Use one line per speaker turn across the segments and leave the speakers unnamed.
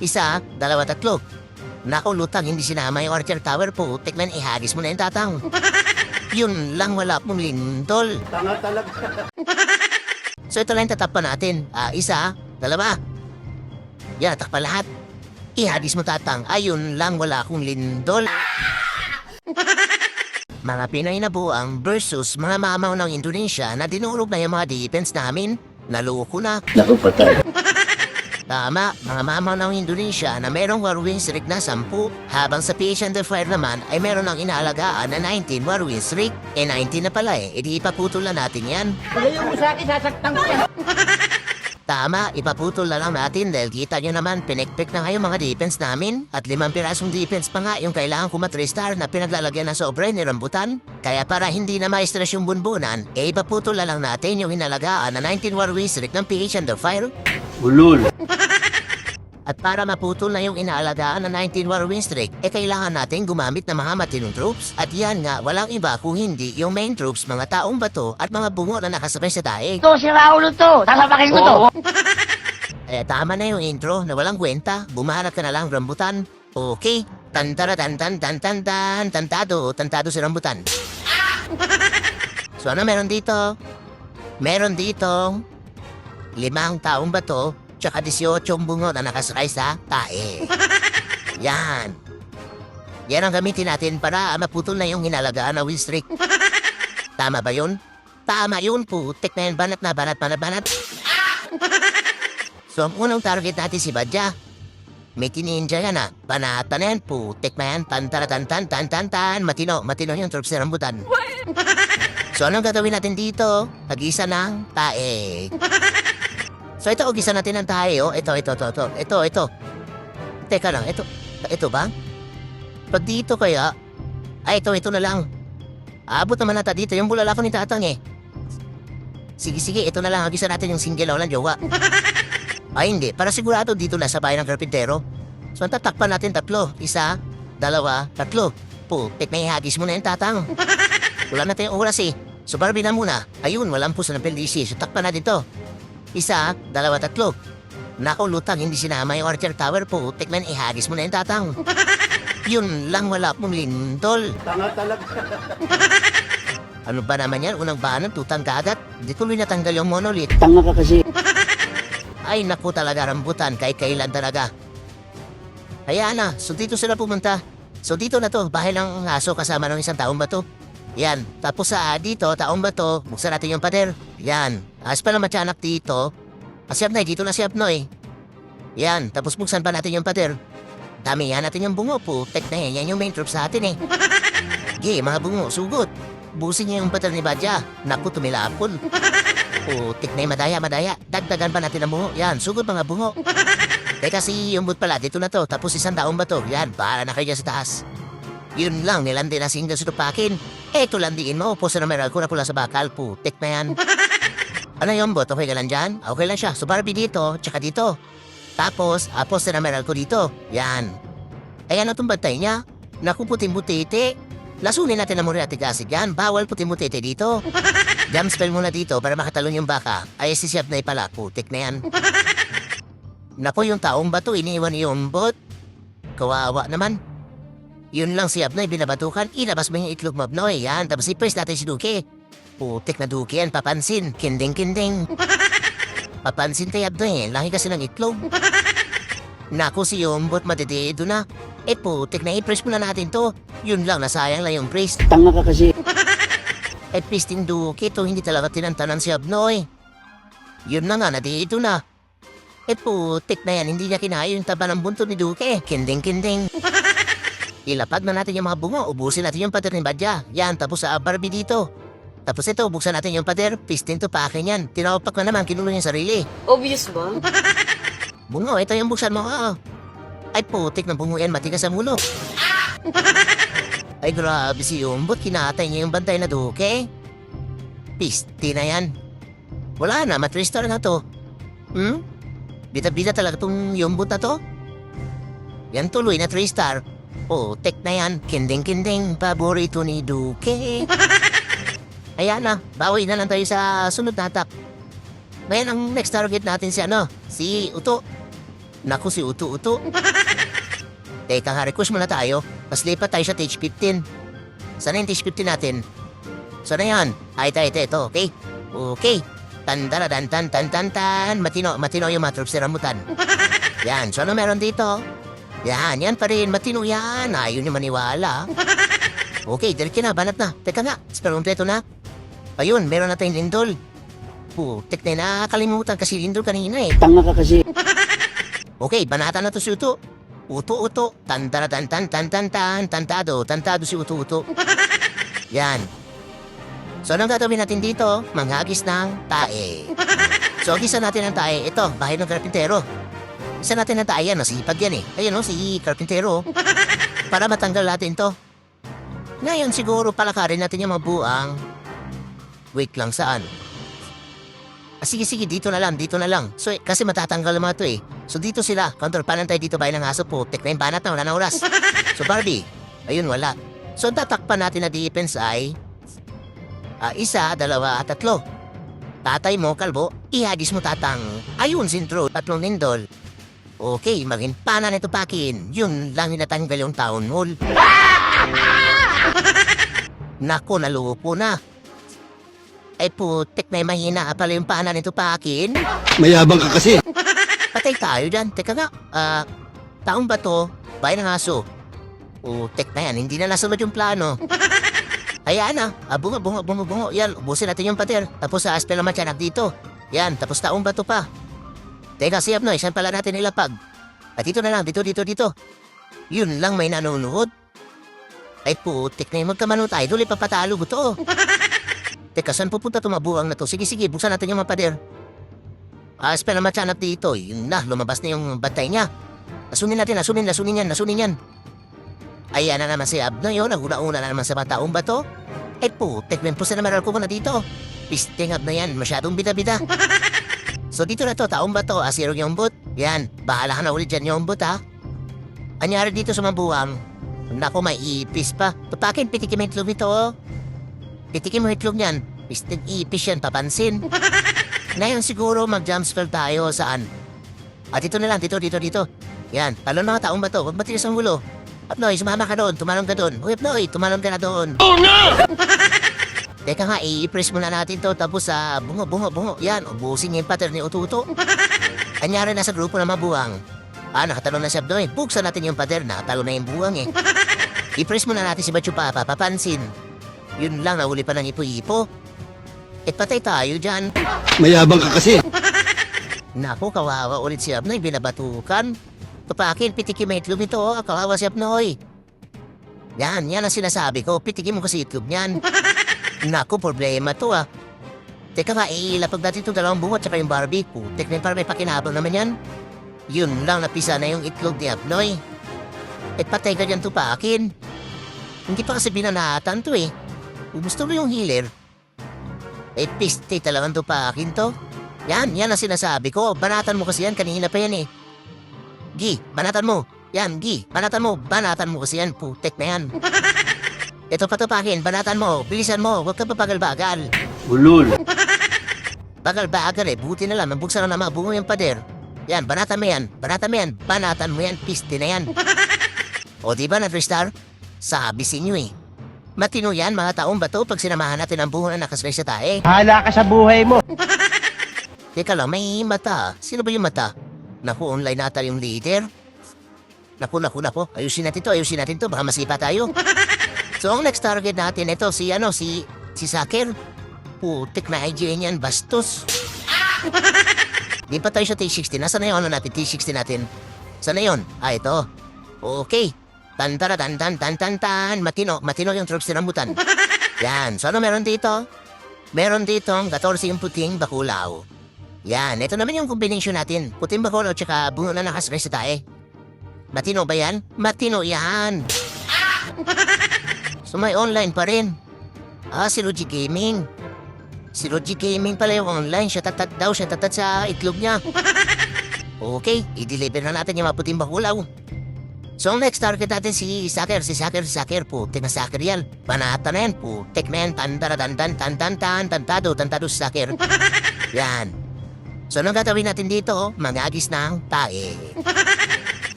Isa, dalawa, tatlo. Nako, lutang, hindi sinama yung Archer Tower po. Tikman, ihagis mo na yung tatang. Yun lang, wala pong lindol.
Tanga talaga.
So ito lang yung tatap pa natin. Isa, dalawa. Yan, takpa lahat. Ihagis mo tatang. Ayun lang, wala akong lindol. Mga Pinoy na buang versus mga mamaw ng Indonesia na dinurog na yung mga defense namin. Naloko na.
Naku, patay.
Tama, mga mamaw ng Indonesia na merong war win streak na 10, habang sa PH Under Fire naman ay meron ng inaalagaan na 19 war win streak. 19 na pala edi ipaputol na natin yan.
Pagayon mo sa akin, sasaktan ko yan.
Tama, ipaputol na lang natin dahil kita nyo naman pinekpek na ngayon mga defense namin at 5 pirasong defense pa nga yung kailangan ko matristar na pinaglalagyan ng sobre ni Rambutan. Kaya para hindi na ma-stress yung bunbunan, ipaputol na lang natin yung inalagaan na 19 war win streak ng PH Under Fire.
Ulul.
At para maputol na yung inaalagaan na 19 war win streak, kailangan natin gumamit ng mga matinong troops. At yan nga, walang iba kung hindi yung main troops, mga taong bato at mga bungo na nakasabay sa daig.
Ito, si Raulo to. Sasapakin ko to.
Tama na yung intro na walang kwenta. Bumaharap ka na lang, Rambutan. Okay. Tantara tantan tantan tan tantado si Rambutan. So ano meron dito? Meron dito 5 taong bato tsaka 18 bungo na nakasakay sa tae. Yan. Yan ang gamitin natin para maputol na yung hinalagaan na win streak. Tama ba yun? Tama yun po. Na yan, banat na banat. So ang unang target natin si Badya. May tininja yan Panata na yan po. Na yan, tan. Matino yung troops ni Rambutan. So anong gagawin natin dito? Pag-isa ng tae. So ito, ugisa natin ng tayo. Ito. Teka lang, ito ba? Pag dito kaya, ito na lang. Abot naman nata dito, yung bulalako ni tatang Sige, ito na lang, ugisa natin yung single lang jowa. Hindi, para sigurado dito na sa bayan ng karpintero. So tatakpan natin 3. 1, 2, 3. Putik na ihagis mo na yung tatang. Wala natin yung oras So Barbie na muna. Ayun, walang puso ng PLDC. So takpan natin to. 1, 2, 3. Nako, lutang, hindi sinama yung Archer Tower po. Tikman, ihagis mo na yung tatang. Yun lang, wala pong lindol.
Tanga talaga.
Ano ba naman yan? Unang banan, tutang kagat. Di tuloy natanggal yung monolith.
Tanga ka kasi.
Ay, naku talaga, Rambutan. Kahit kailan talaga. Kaya na, so dito sila pumunta. So dito na to, bahay ng aso kasama ng isang taong bato. Yan, tapos dito, taong bato, buksan natin yung pader. Yan, as pa naman tiyanak dito. Siyap na, dito na siyap no Yan, tapos buksan pa natin yung pader. Damihan natin yung bungo po. Na yan yung main troops sa atin mga bungo, sugot. Busin niya yung pader ni Badya. Naku, tumilapon. Putik na yung madaya. Dagdagan pa natin ang bungo. Yan, sugot mga bungo. Kasi yung boot pala, dito na to. Tapos isang taong bato. Yan, para na kayo dyan sa taas. Yun lang, nilandi na single sa tupakin. Eto landiin mo, puso na meral ko na pula sa bakal. Putik na yan. Ano yung bot? Okay ka lang dyan? Okay lang siya. So Barbie dito, tsaka dito. Tapos, puso na meral ko dito. Yan. Ano itong bantay niya? Naku, puting-butete. Lasunin natin na muna natin kasi yan. Bawal puting-butete dito. Jump spell muna dito para makatalon yung baka. Ay, si Siap na pala. Putik na yan. Naku, yung taong bato, iniwan yung bot. Kawawa naman. Yun lang si Abnoy, binabatukan, ilabas mo yung itlog mo, Abnoy. Yan, tapos i-press natin si Duke. Putik na Duke yan, papansin. Kinding. Papansin kay Abnoy, laki kasi ng itlog. Naku, si Yombot madidido na. Putik na i-press muna natin to. Yun lang, nasayang lang yung press.
Tanga ka kasi.
Press din Duke, to hindi talaga tinantanan si Abnoy. Yun na nga, nadido na. Putik na yan, hindi niya kinaya yung taba ng bunto ni Duke. Kinding. Ilapag na natin yung mga bungo, ubusin natin yung pader ni Badya. Yan, tapos Barbie dito. Tapos ito, buksan natin yung pader, pistin to pa akin yan. Tinawapak na naman, kinulong yung sarili.
Obvious ba?
Bungo, ito yung buksan mo. Ay, putik na bungo yan, matigas ang ulo. Ay, grabe si Umbot, kinatay niya yung bantay na Duke. Pisti na yan. Wala na, matristar na to. Bida-bida talaga tong Umbot na to. Yan tuloy na 3-star. Putik na yan, kinding, paborito ni Duke. Ayan na, bawi na lang tayo sa sunod na attack. Ngayon ang next target natin si Uto. Naku, si Uto-Uto. Teka nga, request muna tayo. Mas lipat tayo sa stage 15. Sana yung stage 15 natin? So na yan. Ito, okay? Okay. Tan-tan-tan-tan-tan-tan. Matino yung mga troops ni Rambutan. Yan, so ano meron dito? Yan pa rin. Matino yan. Ayaw niyo maniwala. Okay, diretso na, banat na. Teka nga, spell kompleto na. Ayun, meron na tayong lindol. Putik na nakakalimutan kasi lindol kanina eh.
Tanga ka kasi.
Okay, banatan na to si Uto. Uto-Uto, tan-tan-tan-tan-tan-tan, tantado si Uto-Uto. Yan. So, anong gagawin natin dito? Manghagis ng tae. So, gisa natin ang tae. Ito, bahay ng karpintero. Isa natin ang tae yan, nasipag yan eh. Ayun o, si karpintero. Para matanggal natin to. Ngayon, siguro palakarin natin yung mga buang. Wait lang, saan? Sige, dito na lang. So, kasi matatanggal naman ito eh. So, dito sila. Control, paano tayo dito bahay ng aso po? Tek na yung banat na, wala na oras. So, Barbie, ayun, wala. So, tatakpan natin na defense ay 1, 2, 3. Tatay mo, kalbo, ihagis mo tatang. Ayun, sintro, 3 lindol. Okay, maging pana nito pakin. Yun lang natanggal yung town hall. Nako, nalupo na. Ay putik na mahina pala yung pana nito pakin.
Mayabang ka kasi.
Patay tayo dyan. Teka nga, taong ba to? Bahay ng aso. Putik na yan, hindi na nasunod yung plano. Ayan na, bungo. Yan, ubusin natin yung pader. Tapos sa aspel naman tiyanak dito. Yan, tapos taong ba to pa? Teka, siyap no, saan pala natin nilapag? At dito na lang, dito. Yun lang may nanonood. Ay putik na yung magkamano tayo, duli papatalo ko to. Teka, saan pupunta tumabuang na to? Sige, buksan natin yung mga pader. Spell na matyanap dito. Yun na, lumabas na yung bantay niya. Lasunin yan. Ayan na naman si Abnoy yun. Naguna-una na naman sa mga taong ba to? Ay putik, may pusa na maral ko na dito. Pisting Abnoy yan, masyadong bida-bida. So dito na to, taong ba to? Asirog yung bot. Yan, bahala ka na ulit dyan yung bot ha. Anyari dito sa mabuang. Naku, may ipis pa. Tupakin, pitikin mo itlog ito oh. Pitikin mo itlog niyan. Pisting ipis yan, papansin. Ngayon siguro mag-jump spell tayo saan? At dito na lang, dito. Yan, talon mga taong ba to? Huwag matigas ang ulo. Apnoy, sumama ka doon, tumalon ka doon. Uy, Apnoy, tumalon ka na doon. Oh no! Teka nga, i-press muna natin to. Tapos bungo. Yan, ubusin niya yung pattern ni Uto-Uto. Anyari na sa grupo na mabuang. Nakatalon na si Apnoy. Buksan natin yung pattern, nakatalon na yung buwang eh. I-press muna natin si Bacho Papa, papansin. Yun lang, nahuli pa ng ipo-ipo. Patay tayo dyan.
Mayabang ka kasi.
Naku, kawawa ulit si Apnoy, binabatukan. Tupakin, pitikin mo itlog nito, kawawa si Apnoy. Yan ang sinasabi ko, pitikin mo kasi itlog niyan. Naku, problema to Teka nga, ilapag natin itong dalawang bungo at saka yung Barbie. Putik na para may pakinabang naman yan. Yun lang, napisa na yung itlog ni Apnoy. Patay ka dyan, Tupakin. Hindi pa kasi binanatan to eh. Gusto mo yung healer? Piste talagang Tupakin to. Yan ang sinasabi ko. Banatan mo kasi yan, kanina pa yan eh. Gi, banatan mo. Yan, Gi, banatan mo kasi yan. Putek na yan. Ito pa Tupakin, banatan mo. Bilisan mo, huwag ka papagal-bagal.
Ulul.
Bagal-bagal eh, buti na lang. Mabuksan na naman, bungo yung pader. Yan, banatan mo yan. Banatan mo yan, piste na yan. O diba na 3-star? Sabi sa inyo eh. Matino yan mga taong bato pag sinamahan natin ang bungo na nakaslay sa tae.
Hala ka sa buhay mo.
Teka lang, may mata. Sino ba yung mata? Naku, online nata yung leader. Naku. Ayusin natin to. Baka masipa tayo. So, ang next target natin, ito, si Saker. Putik na IGN yan, bastos. Di pa tayo sa T60. Nasaan na yung natin, T60 natin? Saan na yun? Ito. Okay. Tan. Matino yung troops ni Rambutan. Yan. So, ano meron dito? Meron dito ang 14 yung puting bakulaw. Yan. Ito naman yung combination natin. Puting bakulaw tsaka bungo na nakasray sa tae. Matino ba yan? Matino yan. So, may online pa rin. Si Luigi Gaming. Si Luigi Gaming pala yung online. Siya tatat sa itlog niya. Okay. I-deliver na natin yung mga puting bakulaw. So, next target natin si Saker. Putik na Saker yan. Panata na yan. Putik na yan. Tantado si Saker. Yan. So anong gagawin natin dito? Mangagis ng tae.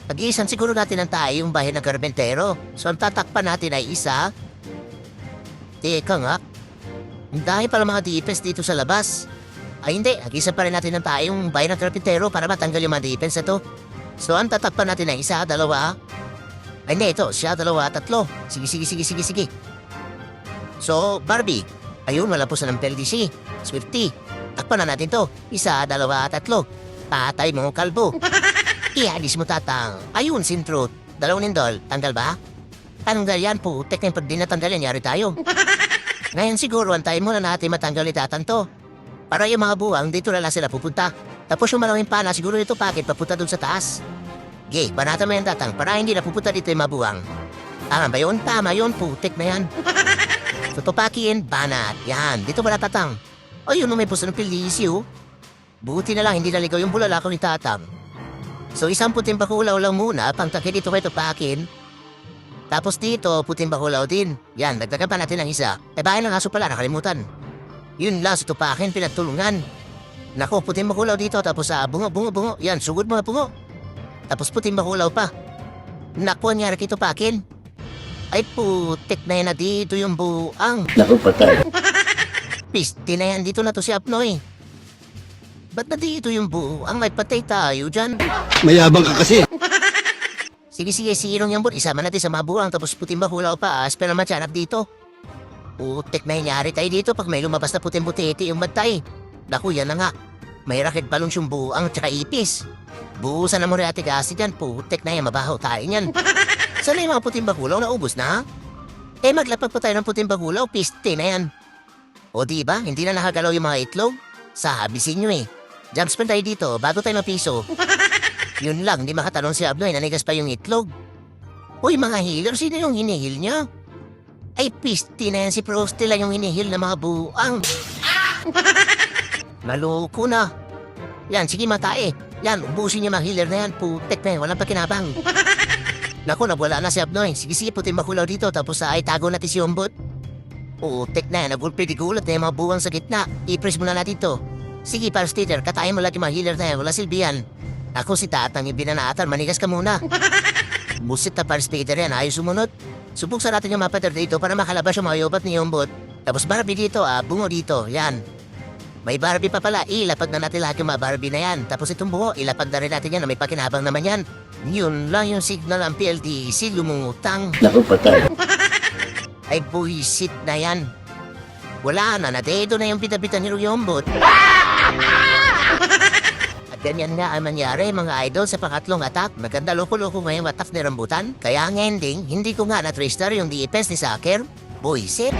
Pag-iisan siguro natin ng tae yung bahay ng karpentero. So ang tatakpan natin ay isa. Teka nga. Ang dahil pala mga defense dito sa labas. Ay hindi, agisan pa rin natin ng tae yung bahay ng karpentero para matanggal yung mga defense na to. So ang tatakpan natin ay isa, dalawa. Ay hindi, ito, siya, dalawa, tatlo. Sige. So, Barbie. Ayun, wala po sa ng PLDC. Swifty. Takpan na natin to. Isa, dalawa, tatlo. Tatay mo, kalbo. Iadis mo, tatang. Ayun, sintro. Dalawang lindol. Tanggal ba? Tanggal yan po. Tek na yung pag di natanggal yan, yari tayo. Ngayon siguro, antayin muna natin matanggal ni tatang to. Para yung mga buwang, dito na lang sila pupunta. Tapos yung malawing pana, siguro ito pakit papunta dun sa taas. Gay, banatan mo yan, tatang, para hindi na pupunta dito yung mabuwang. Tama ba yun? Tama yun, putik na yan. Tutupakin, banat. Yan, dito ba tatang? O yun, may puso ng pilisyo. Buti na lang, hindi naligaw yung bulalakaw ni tatang. So, isang puting bakulaw lang muna, pang takit dito kayo tupakin. Tapos dito, puting bakulaw din. Yan, dagdagan pa natin ng isa. Bahay ng aso pala, nakalimutan. Yun lang, sa tupakin, pinagtulungan. Nako, puting bakulaw dito, tapos bungo. Yan, sugod mga bungo. Tapos puting bakulaw pa. Naku, ang nyari kito pakin. Ay putik na yan na dito yung buang.
Naku, patay.
Pisti na yan, dito na to si Apnoy. Ba't na dito yung buang? May patay tayo dyan.
Mayabang ka kasi.
Sige, sirong yung bun. Isama natin sa mga buang, tapos puting bakulaw pa. Pero matyanap dito. Putik na yanyari tayo dito pag may lumabas na puting butete yung matay. Naku, yan na nga. May racket balloons yung buang tsaka ipis. Buusan na mo rin ate kasi dyan. Putik na yan, mabaho tayo yan. Sana yung mga puting bakulaw na ubos na? Eh maglapag pa tayo ng puting bakulaw, piste na yan. O diba, hindi na nakagalaw yung mga itlog? Sabisin nyo eh. Jumpspin tayo dito, bago tayo mapiso. Yun lang, di makatanong si Abnoy, nanigas pa yung itlog. Uy mga healer, sino yung hinihil niya? Ay piste na yan si Frosty lang yung hinihil na mga buang. Naloko na. Yan, sige matae. Yan, ubusin niya mga healer na yan. Putek na yan, walang pakinabang. Naku, nawala na si Abnoy. Sige, puting bakulaw dito. Tapos ay tago natin si Umbot. Putek na yan, nagulpidigulat na yung mga buwang sa gitna. I-press muna natin to. Sige, Parastater, katayin mo lang yung mga healer na yan. Wala silbihan. Ako si Tatang yung binanaatan. Manigas ka muna. Busit na Parastater yan, ayos sumunod. Subuksan natin yung mapater dito para makalabas yung mga yobat ni Umbot. Tapos Barbie dito, bungo dito. Yan. May Barbie pa pala, ilapag na natin lahat yung mga Barbie na yan. Tapos itong bungo, ilapag na rin natin yan na may pakinabang naman yan. Yun lang yung signal ng PLDC, lumungutang.
Naku, patay.
Ay buwisit na yan. Wala na, nadedo na yung pitapitan ni Ruyombot. At ganyan nga ang mangyari mga idol sa pangatlong attack. Maganda loko-loko ngayong attack ni Rambutan. Kaya ang ending, hindi ko nga na-trister yung defense ni Saker. Buwisit.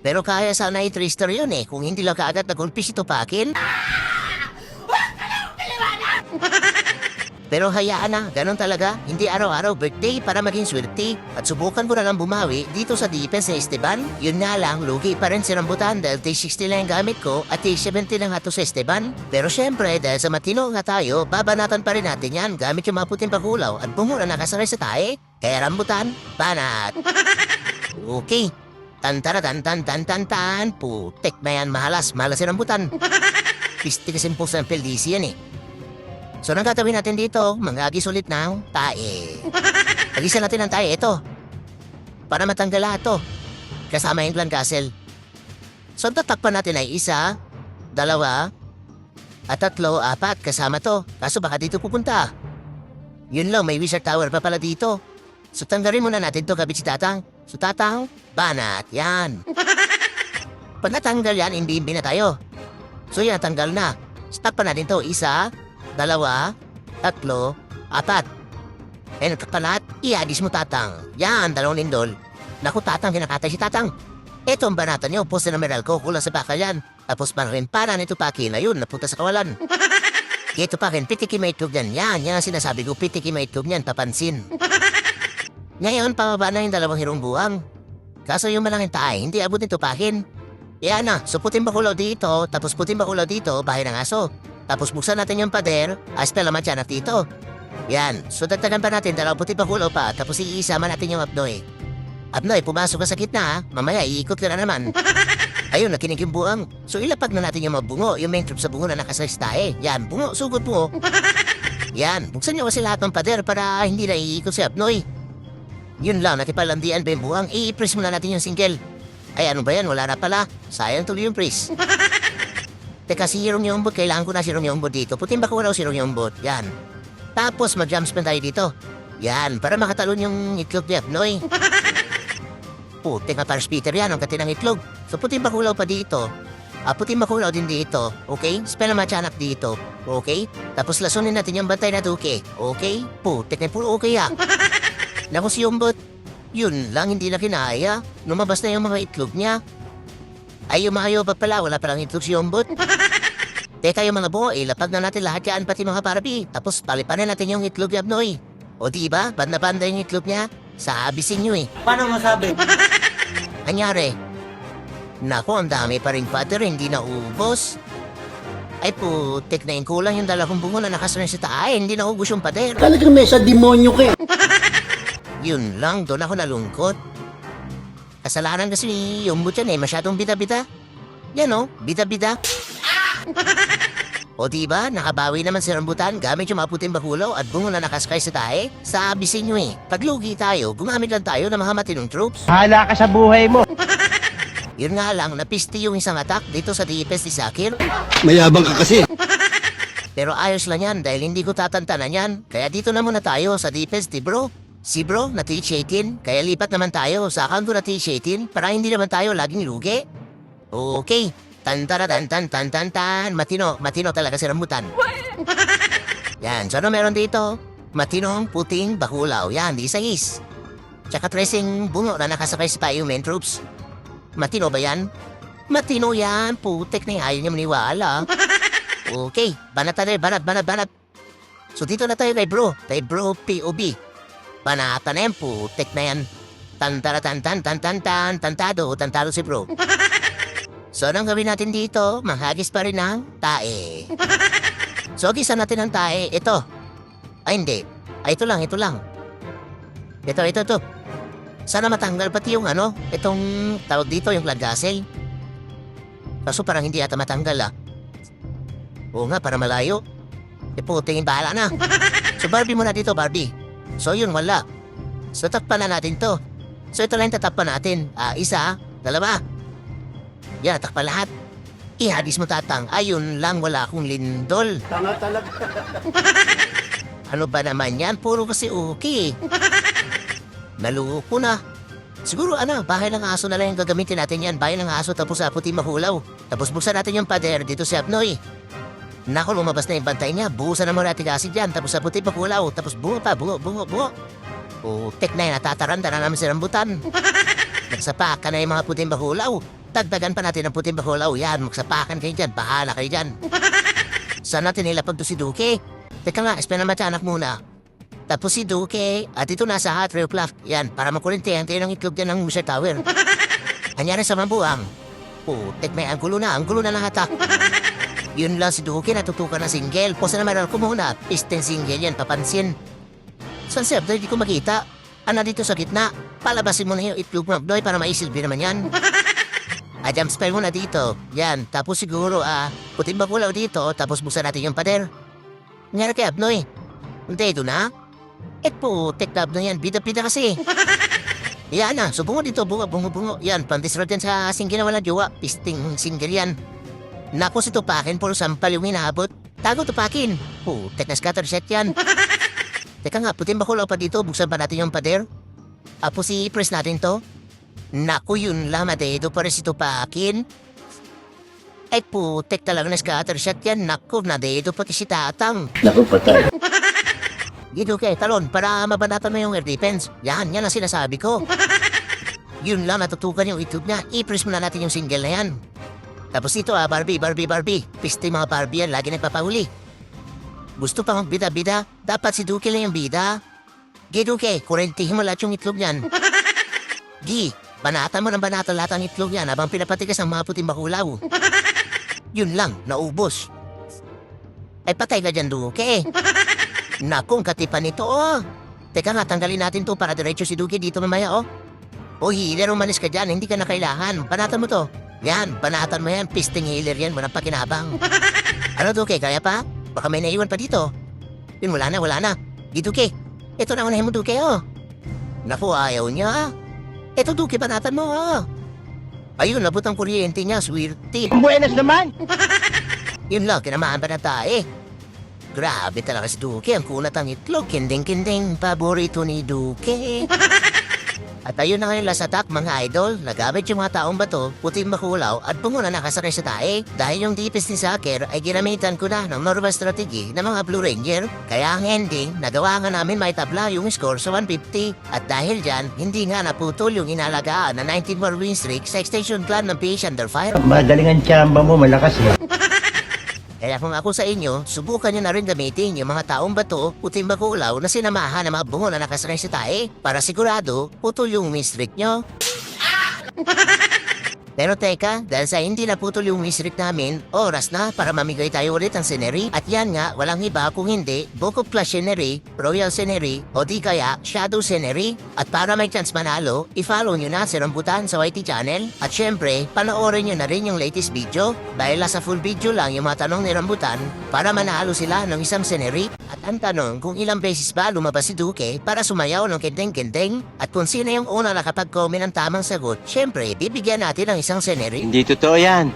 Pero kaya sana i-trister yun eh, kung hindi lang kaagad nag-ulpi si Tupakin. Pero hayaan na, ganun talaga. Hindi araw-araw birthday para maging swerte. At subukan mo na lang bumawi dito sa defense ni Esteban. Yun nga lang, lugi pa rin si Rambutan dahil T60 lang yung gamit ko at T70 lang ato sa Esteban. Pero syempre, dahil sa matino nga tayo, babanatan pa rin natin yan gamit yung mga puting pagulaw at bumura nakasaray sa tae. Kaya Rambutan, banat. Okay. Tan-tan-tan-tan-tan-tan. Putek na yan, malas si Rambutan. Pisti kasi po sa PLDC yan eh. So, nang gagawin natin dito, mangagis ulit ng tae. Pag-isa natin ang tae, ito. Para matanggal lahat to. Kasama yung Clan Castle. So, tatakpan natin ay isa, dalawa, at tatlo, apat, kasama to. Kaso baka dito pupunta. Yun lang, may Wizard Tower pa pala dito. So, tanggalin muna natin to kabit si Tatang. So, Tatang, banat, yan. Pag natanggal yan, hindi na tayo. So, yan, natanggal na. Stop pa natin to, isa, dalawa, tatlo, apat. Eh, nagkakalat, iadis mo Tatang. Yan, dalawang lindol. Naku, Tatang, kinakatay si Tatang. Eto ang banatan niyo, poste na meral ko, kulang sa bakal yan. Tapos rin para nito Paki na yun, napunta sa kawalan. Ito pa rin, pitiki may itlog yan. Yan ang sinasabi ko, pitiki may itlog yan, papansin. Ngayon, pababa na yung dalawang hirong buwang. Kaso yung malangin tayo, hindi abot nito pakin. Yan na, so puting bakulaw dito, tapos puting bakulaw dito, bahay ng aso. Tapos buksan natin yung pader, aspel naman siya na dito. Yan, so dagdagan pa natin dalawang puting bakulaw pa, tapos iisama natin yung Abnoy. Abnoy, pumasok ka sa gitna ha, mamaya iikot ka na naman. Ayun, nakinig yung buang. So ilapag na natin yung mga bungo, yung main trip sa bungo na nakasastahe. Yan, bungo, sugod bungo. Yan, buksan nyo kasi lahat ng pader para hindi na iikot si Abnoy. Yun lang, nakipalandian ba yung buang, i-press muna natin yung single. Ay, ano ba yan? Wala na pala. Sayang tuloy yung press. Teka, si Hirong Yombot, kailangan ko na si Hirong Yombot dito. Puting ba ko raw si Hirong Yombot? Yan. Tapos mag-jump spin tayo dito. Yan, para makatalon yung itlog ni Abnoy. Puting nga para Peter yan, ang kati ng itlog. So puting bakulaw pa dito. Puting bakulaw din dito. Okay? Spell na matyanak dito. Okay? Tapos lasunin natin yung bantay na duke. Okay? Putik na puro okay ha. Naku si Yombot. Yun lang, hindi na kinaya. Lumabas na yung mga itlog niya. Ay, umahayo pa pala. Wala palang itlog si Yombot. Teka yung mga bungo, ilapag na natin lahat yan, pati mga Barbie. Tapos palipanan natin yung itlog ni Abnoy. O diba, banda-banda yung itlog niya. Sabisin nyo eh.
Paano masabi?
Anyari? Naku, ang dami pa rin pader, hindi na ubos. Ay putik na yung kulang yung dalawang bungo na nakasunod sa taay. Hindi na ubos yung pader.
Talagang may sa demonyo ka eh.
Yun lang, doon ako nalungkot. Kasalanan kasi ni Yombot yan eh, masyadong bida-bida. Yan o, bida-bida. O diba, nakabawi naman si Rambutan gamit yung maputing bakulaw at bungo na nakaskay sa tae. Sabisin nyo eh, paglugi tayo, gumamit lang tayo ng mga matinong troops.
Hala ka sa buhay mo.
Yun nga lang, napisti yung isang attack dito sa DPS ni Zakir.
Mayabang ka kasi.
Pero ayos lang yan dahil hindi ko tatantanan yan. Kaya dito na muna tayo sa DPS ni bro. Si bro na TH18, kaya lipat naman tayo sa account ko na TH18 para hindi naman tayo laging lugi. Okay, tan-tan-tan-tan-tan-tan. Matino talaga si Rambutan. Yan, so ano meron dito? Matinong puting bakulaw. Yan, di sayis. Tsaka tracing bungo na nakasakay sa tayo main troops. Matino ba yan? Matino yan, putek na ayaw niya maniwala. Okay, banat tayo, banat. So dito na tayo kay bro POB. Banata na yan, putek na yan. Tantado si bro. So anong gawin natin dito? Manghagis pa rin ng tae. So gisa natin ang tae. Ito. Ay hindi. Ay ito lang. Ito. Sana matanggal pati yung itong tawag dito yung lagasil. Kaso parang hindi ata matanggal ah. Oo nga, para malayo. Putingin bahala na. So Barbie muna dito, Barbie. So yun, wala. So takpan na natin to. So ito lang tatakpan natin. Isa, dalawa. Yan, takpan lahat. Ihadis mo tatang. Ayun lang, wala akong lindol.
Tanga talaga.
Ano ba naman yan? Puro kasi okay. Naluko na. Siguro bahay ng aso na lang yung gagamitin natin yan. Bahay ng aso tapos puti mahulaw. Tapos buksan natin yung pader dito si Abnoy. Naku, lumabas na yung bantay niya. Buhusan na mo natin acid dyan. Tapos puti mahulaw. Tapos bungo. Tek na yun, natataranda na namin si Rambutan. Nagsapakan na yung mga puting bahulaw. Dagdagan pa natin ang puting bahulaw. Yan, magsapakan kayo dyan. Bahala kayo dyan. Saan natin nilapag to si Duque? Teka nga, espena matyanak muna. Tapos si Duque, at ito nasa hot rail plaf. Yan, para makulintihan tayo ng itlog dyan ng Mr. Tower. Anyari sa mabuang. Putek may ang gulo na ng hatak. Yun lang si Duque, natutukan na single. Posa na meron ko muna. Pistin single yan, papansin. Saan si Abdoy, di ko makita. Dito sa gitna. Palabasin mo na yung itlog mo, Abdoy, para maisilbi naman yan. Jump spell mo na dito. Yan, tapos siguro, puting bakulaw dito, tapos buksan natin yung pader. Nangyari kay Abnoy. Hindi, ito na. Putek na Abnoy yan, bida-bida kasi. Yan na, so bungo dito, bungo. Yan, pandisrod yan sa single na walang jowa. Pisting single yan. Naku si Tupakin, puro sampal yung inaabot. Tago Tupakin. Putek na scatter set yan. Teka nga, puting bakulaw pa dito, buksan pa natin yung pader. Apo si press natin to. Naku yun lang, madedo pa rin si Tupakin. Ay putek talaga na scatter shot yan. Naku, nadedo pati si Tatang.
Naku, patay.
Dito kay talon para mabanatan mo yung air defense. Yan ang sinasabi ko. Yun lang, natutukan yung itlog niya. I-press muna natin yung single na yan. Tapos ito Barbie. Piste mga Barbie yan, lagi nagpapahuli. Gusto pa bida-bida, dapat si Duque lang yung bida. Gi Duque, kurentihin mo lahat yung itlog niyan. Gi, banatan mo ng banatan lahat ang itlog yan habang pinapatigas ang mga puting bakulaw. Yun lang, naubos. Ay patay ka dyan, Duque. Nakong katipan nito, Teka nga, tanggalin natin to para diretso si Duque dito mamaya, O healer, umalis ka dyan, hindi ka na kailangan. Banatan mo to. Yan, banatan mo yan, pisting healer yan, walang pakinabang. Ano Duke, kaya pa? Baka may naiwan pa dito. Yun, wala na. Di Duke, ito na unahin mo Duke, oh. Naku, ayaw niya. Ito Duke, banatan mo, oh. Ayun, labot ang kuryente niya, swerte.
Buenas naman!
Yun lang, kinamaan pa na tayo. Grabe talaga si Duke, ang kunat ang itlog, kinding-kinding, paborito ni Duke. At ayun na ngayon last attack mga idol, nagamit yung mga taong bato, puting makulaw at bungo na nakasakay sa tae. Dahil yung deepest ni Saker ay ginamitan ko na ng normal strategy ng mga Blue Ranger. Kaya ang ending, nagawa nga namin may tabla yung score sa 150. At dahil dyan, hindi nga naputol yung inalagaan na 19 war win streak sa extension clan ng PH Under Fire.
Madaling ang tsamba mo, malakas eh.
Kaya kung ako sa inyo, subukan nyo na rin gamitin yung mga taong bato, puting makulaw na sinamahan ng mga bungo na nakasakay sa tae para sigurado putol yung win streak nyo. Pero teka, dahil sa hindi naputol yung win streak namin, oras na para mamigay tayo ulit ng scenery. At yan nga, walang iba kung hindi, Book of Clash scenery, Royal scenery, o di kaya Shadow scenery. At para may chance manalo, i-follow nyo na si Rambutan sa YT channel. At syempre, panoorin nyo na rin yung latest video dahil nasa full video lang yung mga tanong ni Rambutan para manalo sila ng isang scenery. At ang tanong kung ilang beses ba lumabas si Duke para sumayaw ng kendeng-kendeng at kung sino yung una nakapag-comment ng tamang sagot, syempre, bibigyan natin ng isang scenery.
Hindi totoo yan.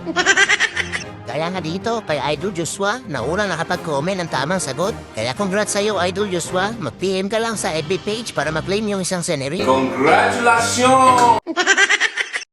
Kaya nga dito, kay Idol Joshua, na unang nakapag-comment ng tamang sagot. Kaya congrats sa'yo, Idol Joshua. Mag-PM ka lang sa FB page para mag-claim yung isang scenery.
Congratulations!